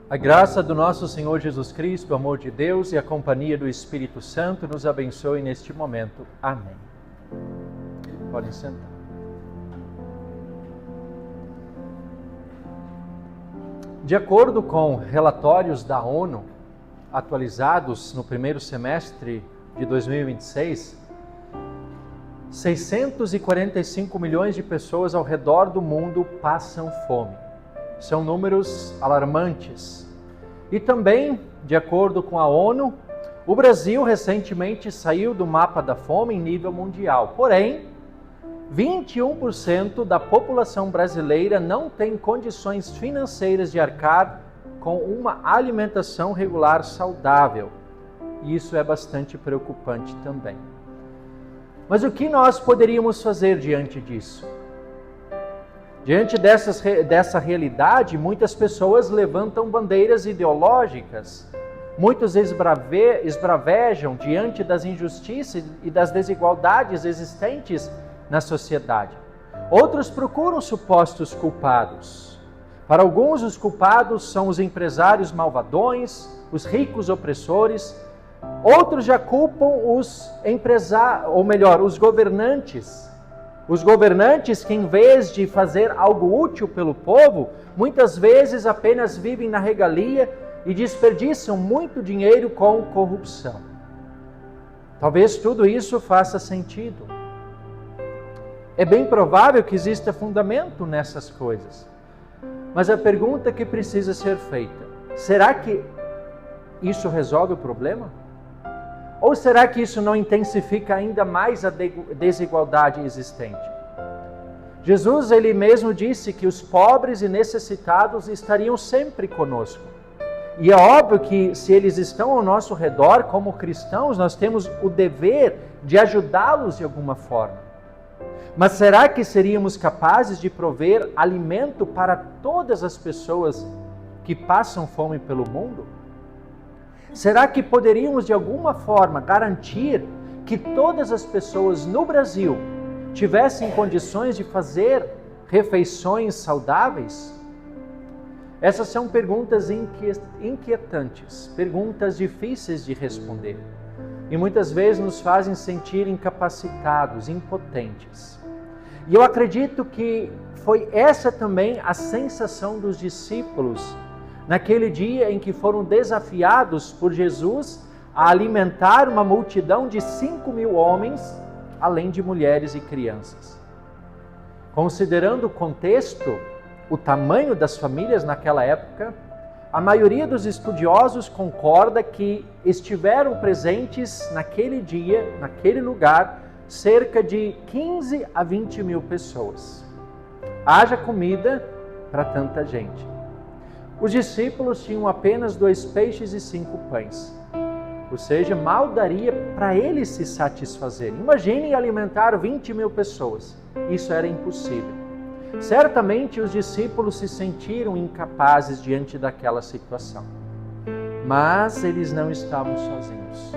A graça do nosso Senhor Jesus Cristo, o amor de Deus e a companhia do Espírito Santo nos abençoe neste momento. Amém. Podem sentar. De acordo com relatórios da ONU, atualizados no primeiro semestre de 2026, 645 milhões de pessoas ao redor do mundo passam fome. São números alarmantes. E também, de acordo com a ONU, o Brasil recentemente saiu do mapa da fome em nível mundial. Porém, 21% da população brasileira não tem condições financeiras de arcar com uma alimentação regular saudável. E isso é bastante preocupante também. Mas o que nós poderíamos fazer diante disso? Diante dessa realidade, muitas pessoas levantam bandeiras ideológicas, muitos esbravejam diante das injustiças e das desigualdades existentes na sociedade. Outros procuram supostos culpados. Para alguns, os culpados são os empresários malvadões, os ricos opressores. Outros já culpam os governantes. Os governantes que, em vez de fazer algo útil pelo povo, muitas vezes apenas vivem na regalia e desperdiçam muito dinheiro com corrupção. Talvez tudo isso faça sentido. É bem provável que exista fundamento nessas coisas. Mas a pergunta que precisa ser feita: será que isso resolve o problema? Ou será que isso não intensifica ainda mais a desigualdade existente? Jesus, ele mesmo disse que os pobres e necessitados estariam sempre conosco. E é óbvio que se eles estão ao nosso redor, como cristãos, nós temos o dever de ajudá-los de alguma forma. Mas será que seríamos capazes de prover alimento para todas as pessoas que passam fome pelo mundo? Será que poderíamos de alguma forma garantir que todas as pessoas no Brasil tivessem condições de fazer refeições saudáveis? Essas são perguntas inquietantes, perguntas difíceis de responder e muitas vezes nos fazem sentir incapacitados, impotentes. E eu acredito que foi essa também a sensação dos discípulos naquele dia em que foram desafiados por Jesus a alimentar uma multidão de 5.000 homens, além de mulheres e crianças. Considerando o contexto, o tamanho das famílias naquela época, a maioria dos estudiosos concorda que estiveram presentes naquele dia, naquele lugar, cerca de 15 a 20 mil pessoas. Haja comida para tanta gente. Os discípulos tinham apenas 2 peixes e 5 pães. Ou seja, mal daria para eles se satisfazerem. Imaginem alimentar 20 mil pessoas. Isso era impossível. Certamente os discípulos se sentiram incapazes diante daquela situação. Mas eles não estavam sozinhos.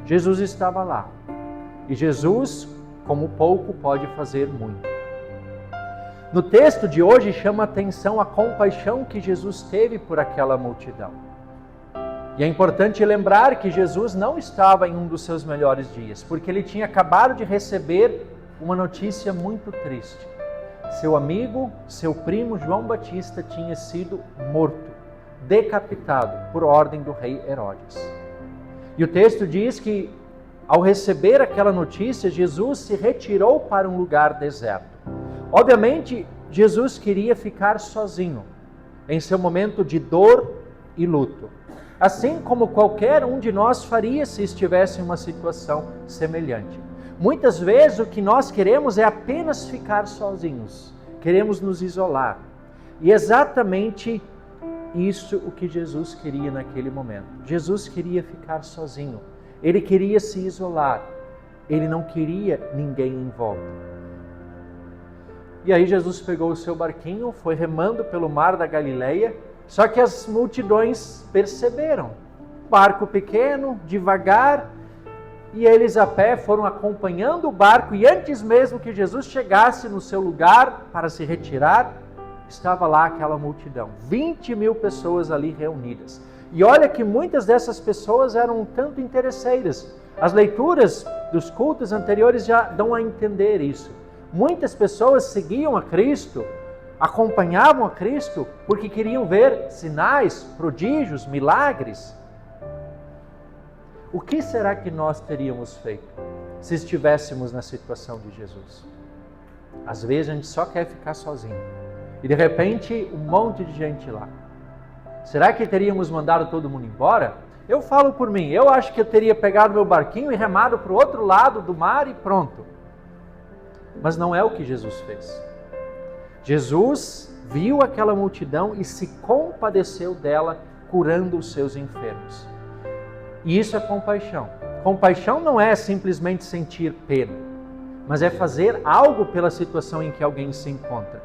Jesus estava lá. E Jesus, como pouco, pode fazer muito. No texto de hoje chama a atenção a compaixão que Jesus teve por aquela multidão. E é importante lembrar que Jesus não estava em um dos seus melhores dias, porque ele tinha acabado de receber uma notícia muito triste. Seu amigo, seu primo João Batista tinha sido morto, decapitado por ordem do rei Herodes. E o texto diz que, ao receber aquela notícia, Jesus se retirou para um lugar deserto. Obviamente, Jesus queria ficar sozinho, em seu momento de dor e luto. Assim como qualquer um de nós faria se estivesse em uma situação semelhante. Muitas vezes o que nós queremos é apenas ficar sozinhos. Queremos nos isolar. E exatamente isso o que Jesus queria naquele momento. Jesus queria ficar sozinho. Ele queria se isolar. Ele não queria ninguém em volta. E aí Jesus pegou o seu barquinho, foi remando pelo mar da Galileia, só que as multidões perceberam. Barco pequeno, devagar, e eles a pé foram acompanhando o barco, e antes mesmo que Jesus chegasse no seu lugar para se retirar, estava lá aquela multidão, 20.000 pessoas ali reunidas. E olha que muitas dessas pessoas eram um tanto interesseiras. As leituras dos cultos anteriores já dão a entender isso. Muitas pessoas seguiam a Cristo, acompanhavam a Cristo, porque queriam ver sinais, prodígios, milagres. O que será que nós teríamos feito se estivéssemos na situação de Jesus? Às vezes a gente só quer ficar sozinho. E de repente, um monte de gente lá. Será que teríamos mandado todo mundo embora? Eu falo por mim, eu acho que eu teria pegado meu barquinho e remado para o outro lado do mar e pronto. Mas não é o que Jesus fez. Jesus viu aquela multidão e se compadeceu dela, curando os seus enfermos. E isso é compaixão. Compaixão não é simplesmente sentir pena, mas é fazer algo pela situação em que alguém se encontra.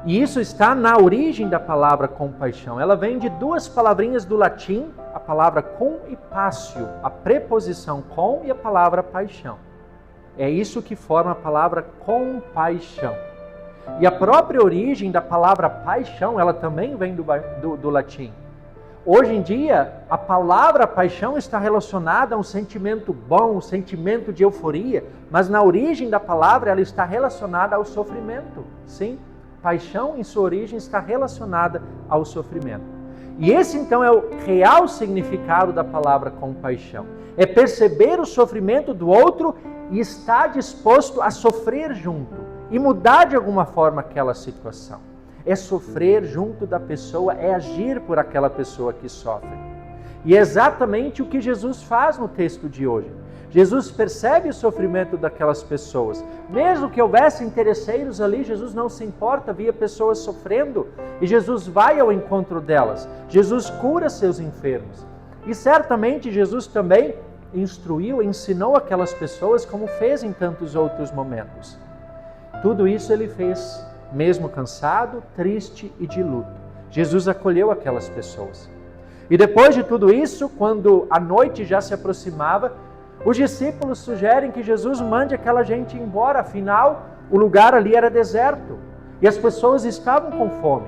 E isso está na origem da palavra compaixão. Ela vem de duas palavrinhas do latim, a palavra com e passio, a preposição com e a palavra paixão. É isso que forma a palavra compaixão. E a própria origem da palavra paixão, ela também vem do latim. Hoje em dia, a palavra paixão está relacionada a um sentimento bom, um sentimento de euforia, mas na origem da palavra ela está relacionada ao sofrimento. Sim, paixão em sua origem está relacionada ao sofrimento. E esse então é o real significado da palavra compaixão. É perceber o sofrimento do outro e estar disposto a sofrer junto e mudar de alguma forma aquela situação. É sofrer junto da pessoa, é agir por aquela pessoa que sofre. E é exatamente o que Jesus faz no texto de hoje. Jesus percebe o sofrimento daquelas pessoas. Mesmo que houvesse interesseiros ali, Jesus não se importa, via pessoas sofrendo e Jesus vai ao encontro delas. Jesus cura seus enfermos. E certamente Jesus também instruiu, ensinou aquelas pessoas como fez em tantos outros momentos. Tudo isso ele fez mesmo cansado, triste e de luto. Jesus acolheu aquelas pessoas. E depois de tudo isso, quando a noite já se aproximava, os discípulos sugerem que Jesus mande aquela gente embora, afinal, o lugar ali era deserto e as pessoas estavam com fome.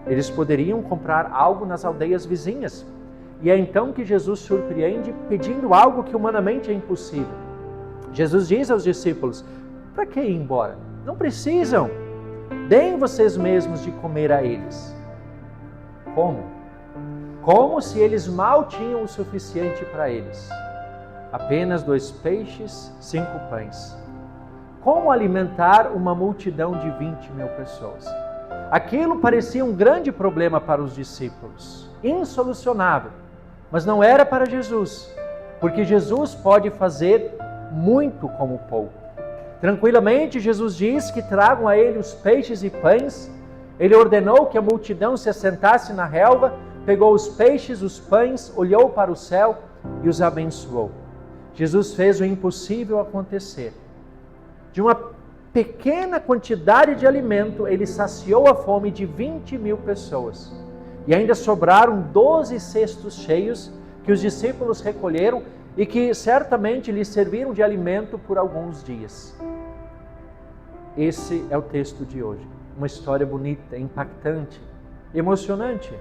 Eles poderiam comprar algo nas aldeias vizinhas. E é então que Jesus surpreende pedindo algo que humanamente é impossível. Jesus diz aos discípulos: para que ir embora? Não precisam. Deem vocês mesmos de comer a eles. Como? Como se eles mal tinham o suficiente para eles. Apenas 2 peixes, 5 pães. Como alimentar uma multidão de 20.000 pessoas? Aquilo parecia um grande problema para os discípulos, insolucionável. Mas não era para Jesus, porque Jesus pode fazer muito com o pouco. Tranquilamente, Jesus diz que tragam a ele os peixes e pães. Ele ordenou que a multidão se assentasse na relva, pegou os peixes, os pães, olhou para o céu e os abençoou. Jesus fez o impossível acontecer. De uma pequena quantidade de alimento, ele saciou a fome de 20.000 pessoas. E ainda sobraram 12 cestos cheios que os discípulos recolheram e que certamente lhes serviram de alimento por alguns dias. Esse é o texto de hoje. Uma história bonita, impactante, emocionante.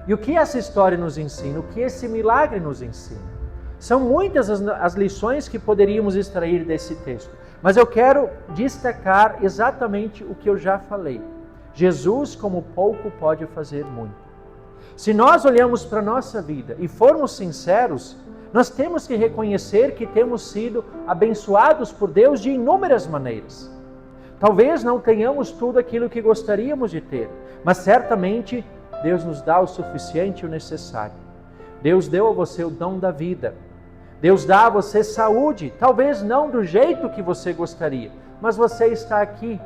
E o que essa história nos ensina? O que esse milagre nos ensina? São muitas as lições que poderíamos extrair desse texto, mas eu quero destacar exatamente o que eu já falei. Jesus, como pouco, pode fazer muito. Se nós olhamos para a nossa vida e formos sinceros, nós temos que reconhecer que temos sido abençoados por Deus de inúmeras maneiras. Talvez não tenhamos tudo aquilo que gostaríamos de ter, mas certamente Deus nos dá o suficiente e o necessário. Deus deu a você o dom da vida. Deus dá a você saúde, talvez não do jeito que você gostaria, mas você está aqui,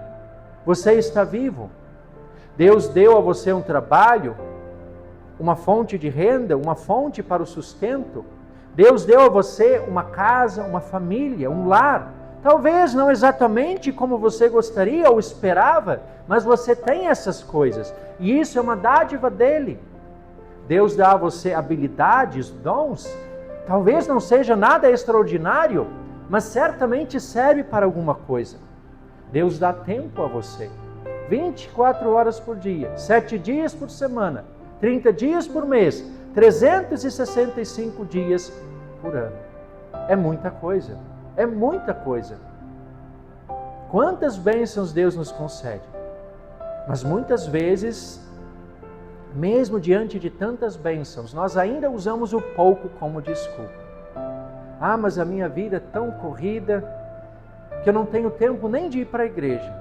você está vivo. Deus deu a você um trabalho, uma fonte de renda, uma fonte para o sustento. Deus deu a você uma casa, uma família, um lar. Talvez não exatamente como você gostaria ou esperava, mas você tem essas coisas. E isso é uma dádiva dele. Deus dá a você habilidades, dons. Talvez não seja nada extraordinário, mas certamente serve para alguma coisa. Deus dá tempo a você. 24 horas por dia, 7 dias por semana, 30 dias por mês, 365 dias por ano. É muita coisa, é muita coisa. Quantas bênçãos Deus nos concede. Mas muitas vezes, mesmo diante de tantas bênçãos, nós ainda usamos o pouco como desculpa. Ah, mas a minha vida é tão corrida que eu não tenho tempo nem de ir para a igreja.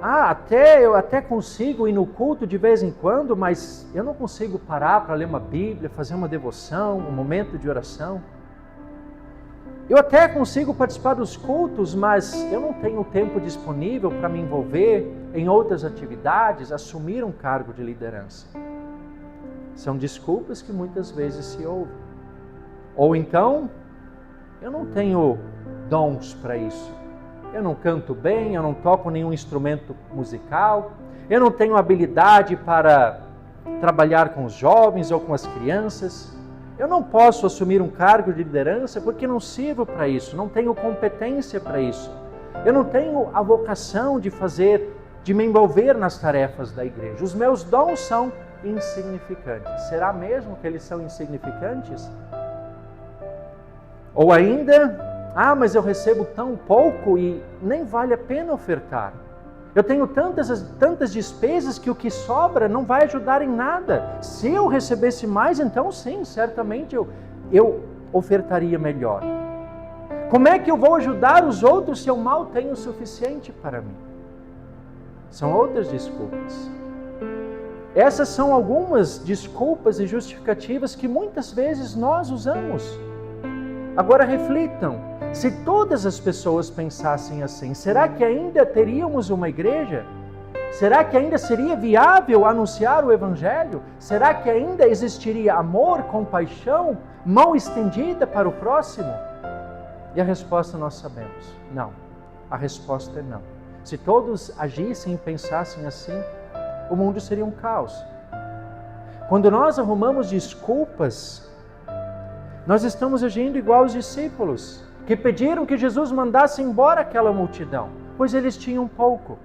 Ah, eu até consigo ir no culto de vez em quando, mas eu não consigo parar para ler uma Bíblia, fazer uma devoção, um momento de oração. Eu até consigo participar dos cultos, mas eu não tenho tempo disponível para me envolver em outras atividades, assumir um cargo de liderança. São desculpas que muitas vezes se ouvem. Ou então, eu não tenho dons para isso. Eu não canto bem, eu não toco nenhum instrumento musical, eu não tenho habilidade para trabalhar com os jovens ou com as crianças. Eu não posso assumir um cargo de liderança porque não sirvo para isso, não tenho competência para isso. Eu não tenho a vocação de me envolver nas tarefas da igreja. Os meus dons são insignificantes. Será mesmo que eles são insignificantes? Ou ainda, mas eu recebo tão pouco e nem vale a pena ofertar. Eu tenho tantas despesas que o que sobra não vai ajudar em nada. Se eu recebesse mais, então sim, certamente eu ofertaria melhor. Como é que eu vou ajudar os outros se eu mal tenho o suficiente para mim? São outras desculpas. Essas são algumas desculpas e justificativas que muitas vezes nós usamos. Agora reflitam. Se todas as pessoas pensassem assim, será que ainda teríamos uma igreja? Será que ainda seria viável anunciar o Evangelho? Será que ainda existiria amor, compaixão, mão estendida para o próximo? E a resposta nós sabemos, não. A resposta é não. Se todos agissem e pensassem assim, o mundo seria um caos. Quando nós arrumamos desculpas, nós estamos agindo igual aos discípulos, que pediram que Jesus mandasse embora aquela multidão, pois eles tinham pouco.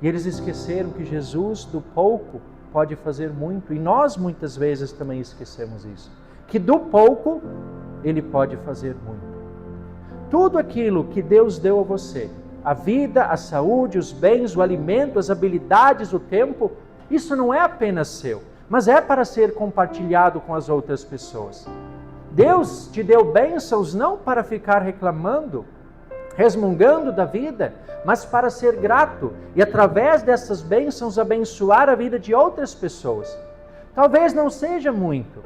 E eles esqueceram que Jesus, do pouco, pode fazer muito. E nós muitas vezes também esquecemos isso. Que do pouco, Ele pode fazer muito. Tudo aquilo que Deus deu a você, a vida, a saúde, os bens, o alimento, as habilidades, o tempo, isso não é apenas seu, mas é para ser compartilhado com as outras pessoas. Deus te deu bênçãos não para ficar reclamando, resmungando da vida, mas para ser grato e através dessas bênçãos abençoar a vida de outras pessoas. Talvez não seja muito,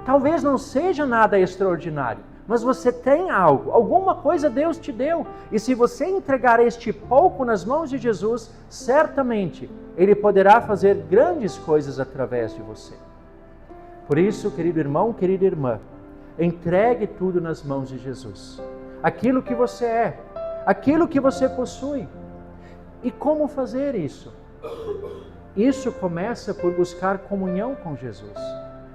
talvez não seja nada extraordinário, mas você tem algo, alguma coisa Deus te deu. E se você entregar este pouco nas mãos de Jesus, certamente Ele poderá fazer grandes coisas através de você. Por isso, querido irmão, querida irmã, entregue tudo nas mãos de Jesus. Aquilo que você é, aquilo que você possui. E como fazer isso? Isso começa por buscar comunhão com Jesus.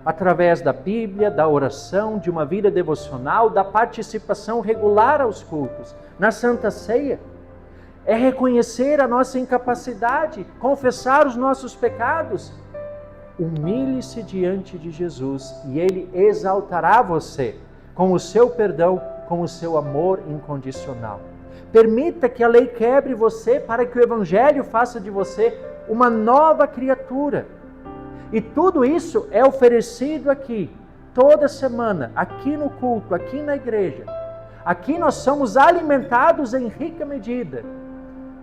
Através da Bíblia, da oração, de uma vida devocional, da participação regular aos cultos, na Santa Ceia. É reconhecer a nossa incapacidade, confessar os nossos pecados. Humilhe-se diante de Jesus e Ele exaltará você com o seu perdão, com o seu amor incondicional. Permita que a lei quebre você para que o Evangelho faça de você uma nova criatura. E tudo isso é oferecido aqui, toda semana, aqui no culto, aqui na igreja. Aqui nós somos alimentados em rica medida,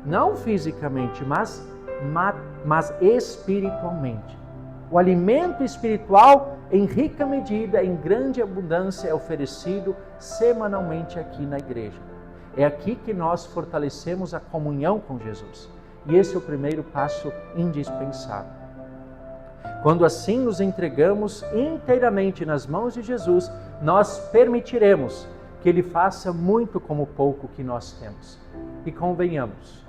não fisicamente, mas espiritualmente. O alimento espiritual, em rica medida, em grande abundância, é oferecido semanalmente aqui na igreja. É aqui que nós fortalecemos a comunhão com Jesus. E esse é o primeiro passo indispensável. Quando assim nos entregamos inteiramente nas mãos de Jesus, nós permitiremos que Ele faça muito com o pouco que nós temos. E convenhamos,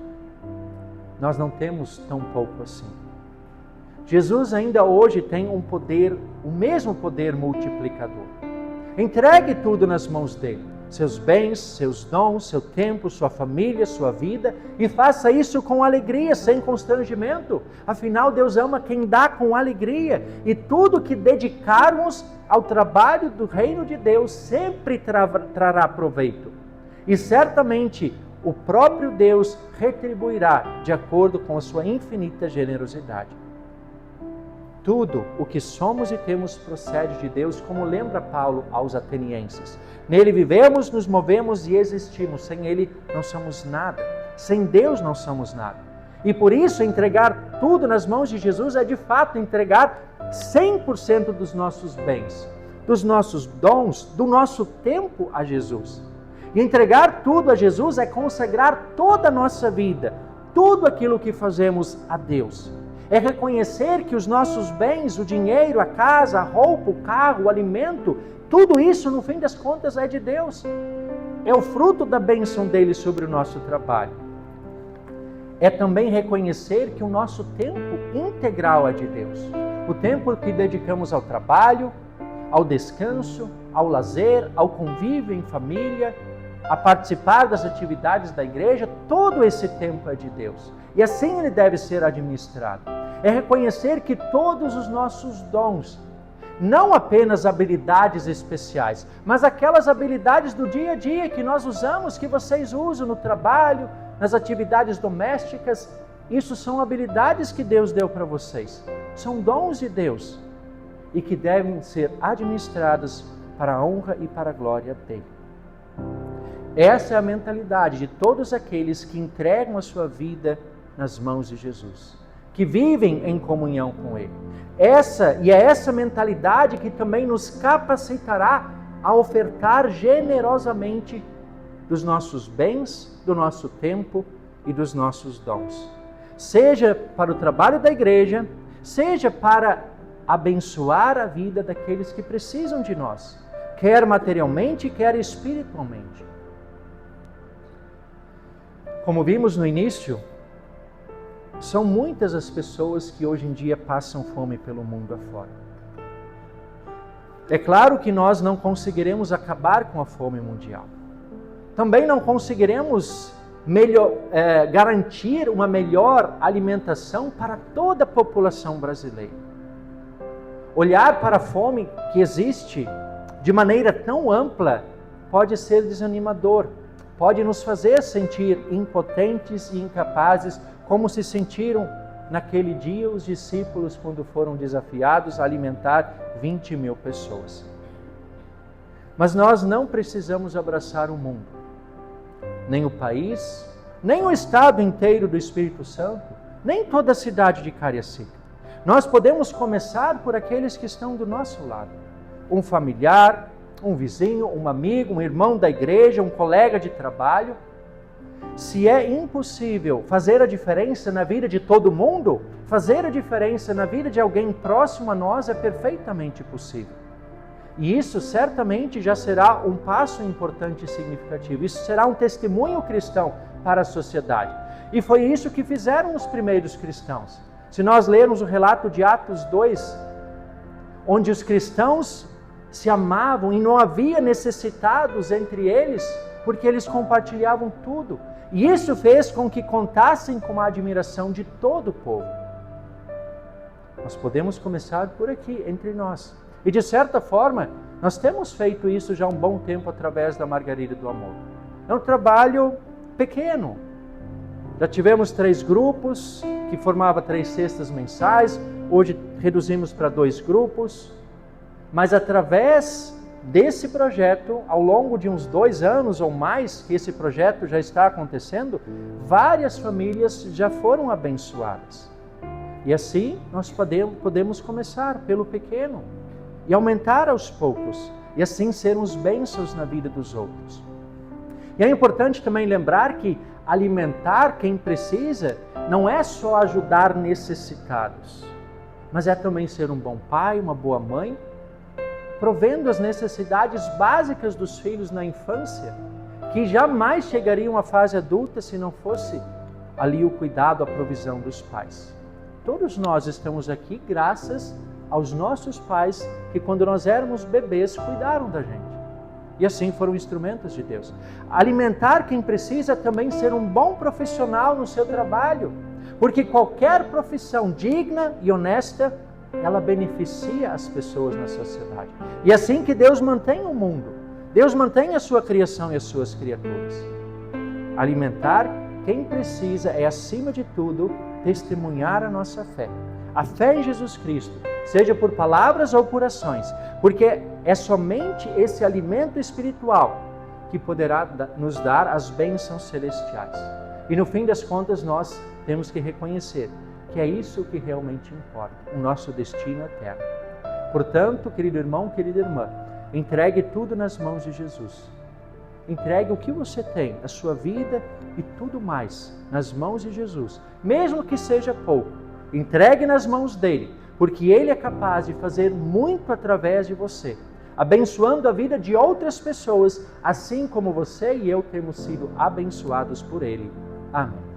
nós não temos tão pouco assim. Jesus ainda hoje tem o mesmo poder multiplicador. Entregue tudo nas mãos dele. seus bens, seus dons, seu tempo, sua família, sua vida, e faça isso com alegria, sem constrangimento. Afinal, Deus ama quem dá com alegria, e tudo que dedicarmos ao trabalho do reino de Deus sempre trará proveito. E certamente o próprio Deus retribuirá de acordo com a sua infinita generosidade. Tudo o que somos e temos procede de Deus, como lembra Paulo aos atenienses. Nele vivemos, nos movemos e existimos. Sem Ele não somos nada. Sem Deus não somos nada. E por isso entregar tudo nas mãos de Jesus é de fato entregar 100% dos nossos bens, dos nossos dons, do nosso tempo a Jesus. E entregar tudo a Jesus é consagrar toda a nossa vida, tudo aquilo que fazemos a Deus. É reconhecer que os nossos bens, o dinheiro, a casa, a roupa, o carro, o alimento, tudo isso, no fim das contas, é de Deus. É o fruto da bênção dele sobre o nosso trabalho. É também reconhecer que o nosso tempo integral é de Deus. O tempo que dedicamos ao trabalho, ao descanso, ao lazer, ao convívio em família, a participar das atividades da igreja, todo esse tempo é de Deus. E assim ele deve ser administrado. É reconhecer que todos os nossos dons, não apenas habilidades especiais, mas aquelas habilidades do dia a dia que nós usamos, que vocês usam no trabalho, nas atividades domésticas, isso são habilidades que Deus deu para vocês. São dons de Deus e que devem ser administradas para a honra e para a glória dele. Essa é a mentalidade de todos aqueles que entregam a sua vida nas mãos de Jesus, que vivem em comunhão com Ele. É essa mentalidade que também nos capacitará a ofertar generosamente dos nossos bens, do nosso tempo e dos nossos dons. Seja para o trabalho da igreja, seja para abençoar a vida daqueles que precisam de nós, quer materialmente, quer espiritualmente. Como vimos no início, são muitas as pessoas que hoje em dia passam fome pelo mundo afora. É claro que nós não conseguiremos acabar com a fome mundial. Também não conseguiremos garantir uma melhor alimentação para toda a população brasileira. Olhar para a fome que existe de maneira tão ampla pode ser desanimador. Pode nos fazer sentir impotentes e incapazes, como se sentiram naquele dia os discípulos quando foram desafiados a alimentar 20.000 pessoas. Mas nós não precisamos abraçar o mundo, nem o país, nem o estado inteiro do Espírito Santo, nem toda a cidade de Cariacica. Nós podemos começar por aqueles que estão do nosso lado. Um familiar, um vizinho, um amigo, um irmão da igreja, um colega de trabalho. Se é impossível fazer a diferença na vida de todo mundo, fazer a diferença na vida de alguém próximo a nós é perfeitamente possível. E isso certamente já será um passo importante e significativo. Isso será um testemunho cristão para a sociedade. E foi isso que fizeram os primeiros cristãos. Se nós lermos o relato de Atos 2, onde os cristãos se amavam e não havia necessitados entre eles, porque eles compartilhavam tudo. E isso fez com que contassem com a admiração de todo o povo. Nós podemos começar por aqui, entre nós. E de certa forma, nós temos feito isso já há um bom tempo através da Margarida do Amor. É um trabalho pequeno. Já tivemos 3 grupos, que formavam 3 cestas mensais. Hoje reduzimos para 2 grupos. Mas através desse projeto, ao longo de uns 2 anos ou mais que esse projeto já está acontecendo, várias famílias já foram abençoadas. E assim nós podemos começar pelo pequeno e aumentar aos poucos, e assim sermos bênçãos na vida dos outros. E é importante também lembrar que alimentar quem precisa não é só ajudar necessitados, mas é também ser um bom pai, uma boa mãe, provendo as necessidades básicas dos filhos na infância, que jamais chegariam à fase adulta se não fosse ali o cuidado, a provisão dos pais. Todos nós estamos aqui graças aos nossos pais, que quando nós éramos bebês cuidaram da gente. E assim foram instrumentos de Deus. Alimentar quem precisa também ser um bom profissional no seu trabalho. Porque qualquer profissão digna e honesta, ela beneficia as pessoas na sociedade. E é assim que Deus mantém o mundo. Deus mantém a sua criação e as suas criaturas. Alimentar quem precisa é, acima de tudo, testemunhar a nossa fé. A fé em Jesus Cristo, seja por palavras ou por ações, porque é somente esse alimento espiritual que poderá nos dar as bênçãos celestiais. E no fim das contas, nós temos que reconhecer que é isso que realmente importa, o nosso destino eterno. Portanto, querido irmão, querida irmã, entregue tudo nas mãos de Jesus. Entregue o que você tem, a sua vida e tudo mais, nas mãos de Jesus. Mesmo que seja pouco, entregue nas mãos dele, porque ele é capaz de fazer muito através de você, abençoando a vida de outras pessoas, assim como você e eu temos sido abençoados por ele. Amém.